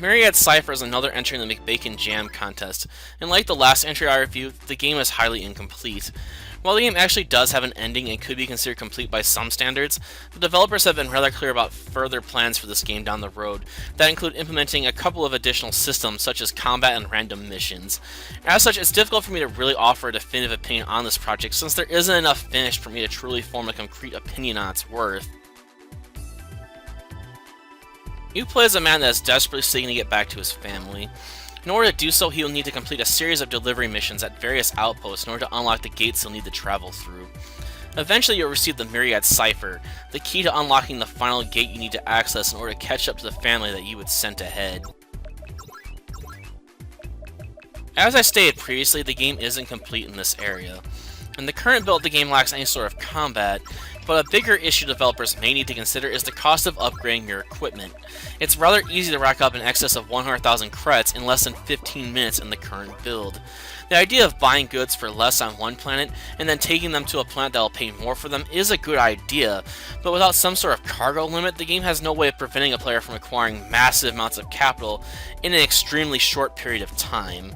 Myriad Cypher is another entry in the McBacon Jam contest, and like the last entry I reviewed, the game is highly incomplete. While the game actually does have an ending and could be considered complete by some standards, the developers have been rather clear about further plans for this game down the road that include implementing a couple of additional systems such as combat and random missions. As such, it's difficult for me to really offer a definitive opinion on this project since there isn't enough finished for me to truly form a concrete opinion on its worth. You play as a man that is desperately seeking to get back to his family. In order to do so, he will need to complete a series of delivery missions at various outposts in order to unlock the gates he'll need to travel through. Eventually, you'll receive the Myriad Cypher, the key to unlocking the final gate you need to access in order to catch up to the family that you had sent ahead. As I stated previously, the game isn't complete in this area. In the current build, the game lacks any sort of combat, but a bigger issue developers may need to consider is the cost of upgrading your equipment. It's rather easy to rack up in excess of 100,000 credits in less than 15 minutes in the current build. The idea of buying goods for less on one planet and then taking them to a planet that will pay more for them is a good idea, but without some sort of cargo limit, the game has no way of preventing a player from acquiring massive amounts of capital in an extremely short period of time.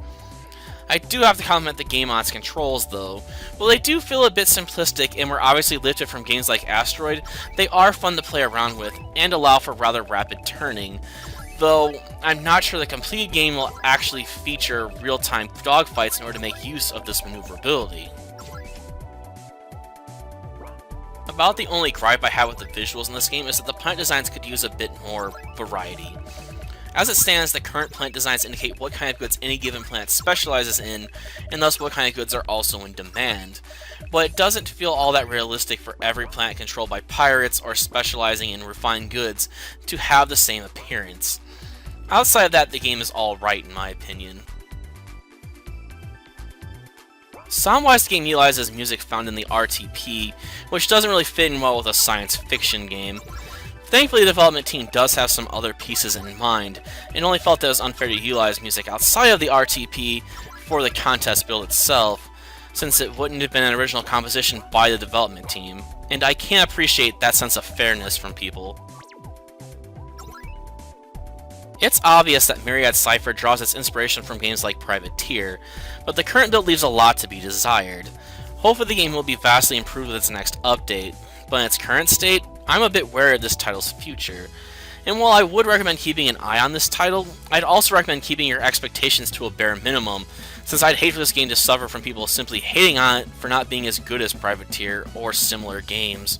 I do have to compliment the game on its controls though. While they do feel a bit simplistic and were obviously lifted from games like Asteroid, they are fun to play around with and allow for rather rapid turning. Though, I'm not sure the completed game will actually feature real-time dogfights in order to make use of this maneuverability. About the only gripe I have with the visuals in this game is that the planet designs could use a bit more variety. As it stands, the current plant designs indicate what kind of goods any given plant specializes in, and thus what kind of goods are also in demand. But it doesn't feel all that realistic for every planet controlled by pirates or specializing in refined goods to have the same appearance. Outside of that, the game is alright in my opinion. Soundwise, the game utilizes music found in the RTP, which doesn't really fit in well with a science fiction game. Thankfully, the development team does have some other pieces in mind, and only felt that it was unfair to utilize music outside of the RTP for the contest build itself, since it wouldn't have been an original composition by the development team, and I can't appreciate that sense of fairness from people. It's obvious that Myriad Cypher draws its inspiration from games like Privateer, but the current build leaves a lot to be desired. Hopefully the game will be vastly improved with its next update, but in its current state, I'm a bit wary of this title's future. And while I would recommend keeping an eye on this title, I'd also recommend keeping your expectations to a bare minimum, since I'd hate for this game to suffer from people simply hating on it for not being as good as Privateer or similar games.